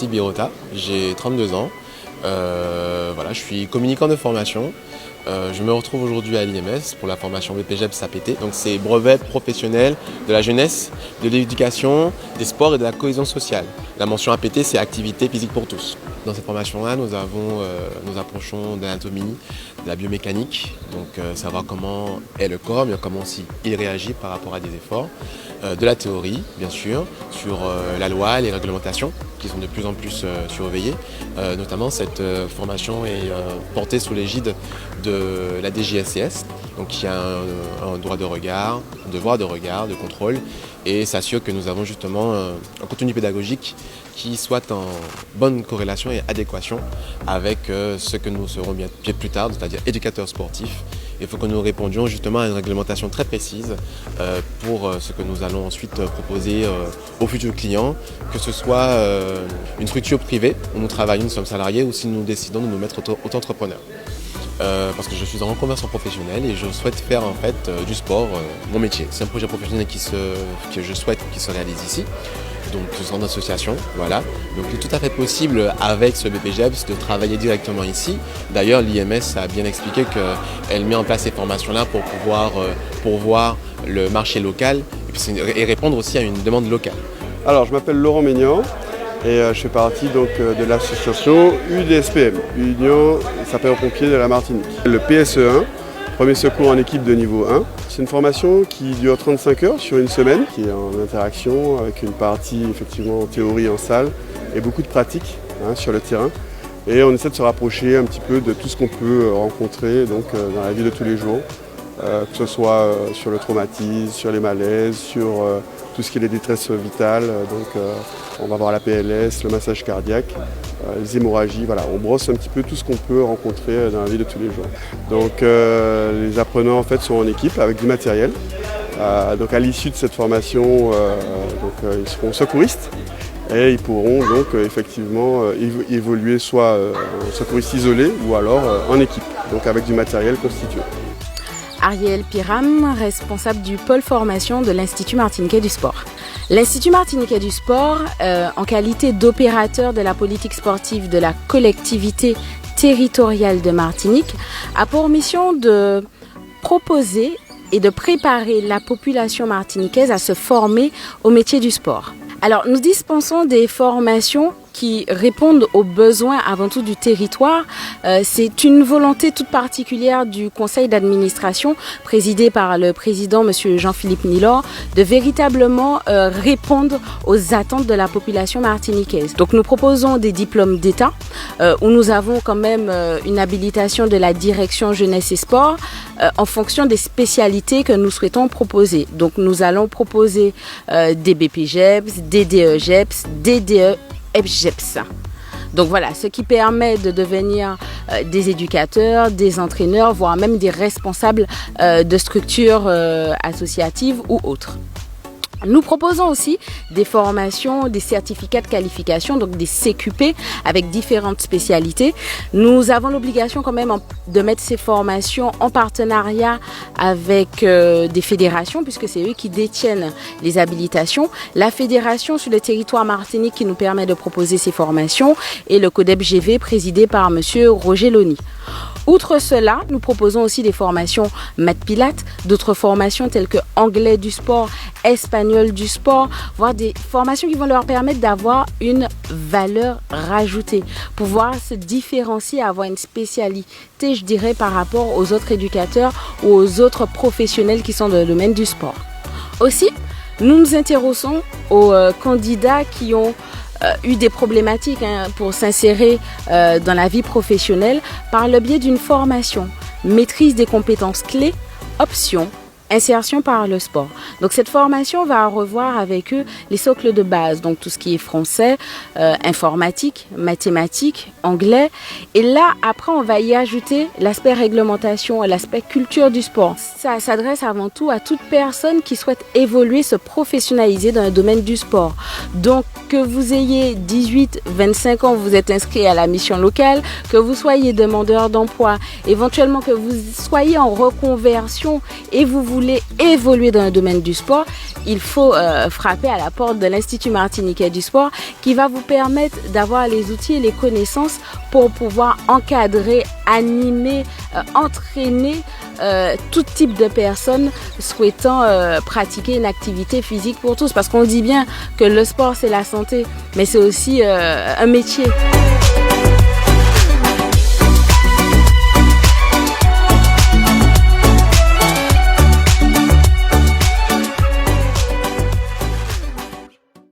Birota, j'ai 32 ans, voilà, je suis communicant de formation. Je me retrouve aujourd'hui à l'IMS pour la formation BPGEPS APT. Donc c'est brevet professionnel de la jeunesse, de l'éducation, des sports et de la cohésion sociale. La mention APT, c'est activité physique pour tous. Dans cette formation-là, nous approchons d'anatomie, de la biomécanique, donc savoir comment est le corps, mais comment aussi il réagit par rapport à des efforts. De la théorie, bien sûr, sur la loi, les réglementations qui sont de plus en plus surveillées. Notamment, cette formation est portée sous l'égide de la DGSCS, donc qui a un droit de regard, un devoir de regard, de contrôle, et s'assure que nous avons justement un contenu pédagogique qui soit en bonne corrélation et adéquation avec ce que nous serons bien plus tard, c'est-à-dire éducateurs sportifs. Il faut que nous répondions justement à une réglementation très précise pour ce que nous allons ensuite proposer aux futurs clients, que ce soit une structure privée où nous travaillons, nous sommes salariés, ou si nous décidons de nous mettre auto-entrepreneurs. Parce que je suis en reconversion professionnelle et je souhaite faire en fait du sport mon métier. C'est un projet professionnel que je souhaite qu'il se réalise ici. Donc ce centre d'association, voilà. Donc il est tout à fait possible avec ce BPGEPS de travailler directement ici. D'ailleurs l'IMS a bien expliqué qu'elle met en place ces formations-là pour pouvoir pourvoir le marché local et répondre aussi à une demande locale. Alors je m'appelle Laurent Maignan et je fais partie donc, de l'association UDSPM, Union Sapeurs-Pompiers de la Martinique. Le PSE1, premier secours en équipe de niveau 1. C'est une formation qui dure 35 heures sur une semaine, qui est en interaction avec une partie effectivement en théorie en salle et beaucoup de pratique sur le terrain. Et on essaie de se rapprocher un petit peu de tout ce qu'on peut rencontrer donc, dans la vie de tous les jours, que ce soit sur le traumatisme, sur les malaises, sur tout ce qui est les détresses vitales. Donc on va voir la PLS, le massage cardiaque, les hémorragies, voilà, on brosse un petit peu tout ce qu'on peut rencontrer dans la vie de tous les jours. Donc les apprenants en fait sont en équipe avec du matériel. Donc à l'issue de cette formation, ils seront secouristes et ils pourront donc effectivement évoluer soit en secouriste isolé ou alors en équipe, donc avec du matériel constitué. Ariel Piram, responsable du pôle formation de l'Institut martiniquais du sport. L'Institut martiniquais du sport, en qualité d'opérateur de la politique sportive de la collectivité territoriale de Martinique, a pour mission de proposer et de préparer la population martiniquaise à se former au métier du sport. Alors, nous dispensons des formations qui répondent aux besoins avant tout du territoire. C'est une volonté toute particulière du conseil d'administration présidé par le président monsieur Jean-Philippe Nilor de véritablement répondre aux attentes de la population martiniquaise. Donc nous proposons des diplômes d'État où nous avons quand même une habilitation de la direction jeunesse et sport en fonction des spécialités que nous souhaitons proposer. Donc nous allons proposer des BPGEPS, des DEGEPS, des DEGEPS. Donc voilà, ce qui permet de devenir des éducateurs, des entraîneurs, voire même des responsables de structures associatives ou autres. Nous proposons aussi des formations, des certificats de qualification, donc des CQP avec différentes spécialités. Nous avons l'obligation quand même de mettre ces formations en partenariat avec des fédérations puisque c'est eux qui détiennent les habilitations. La fédération sur le territoire martinique qui nous permet de proposer ces formations est le CODEP-GV présidé par monsieur Roger Loni. Outre cela, nous proposons aussi des formations maths-pilates, d'autres formations telles que anglais du sport, espagnol du sport, voire des formations qui vont leur permettre d'avoir une valeur rajoutée, pouvoir se différencier, avoir une spécialité, je dirais, par rapport aux autres éducateurs ou aux autres professionnels qui sont dans le domaine du sport. Aussi, nous nous intéressons aux candidats qui ont eu des problématiques pour s'insérer dans la vie professionnelle par le biais d'une formation, maîtrise des compétences clés, options, insertion par le sport. Donc cette formation va revoir avec eux les socles de base, donc tout ce qui est français, informatique, mathématiques, anglais. Et là, après, on va y ajouter l'aspect réglementation et l'aspect culture du sport. Ça s'adresse avant tout à toute personne qui souhaite évoluer, se professionnaliser dans le domaine du sport. Donc, que vous ayez 18, 25 ans, vous êtes inscrit à la mission locale, que vous soyez demandeur d'emploi, éventuellement que vous soyez en reconversion et vous voulez évoluer dans le domaine du sport, il faut frapper à la porte de l'Institut martiniquais du sport qui va vous permettre d'avoir les outils et les connaissances pour pouvoir encadrer, animer, entraîner tout type de personnes souhaitant pratiquer une activité physique pour tous. Parce qu'on dit bien que le sport c'est la santé, mais c'est aussi un métier.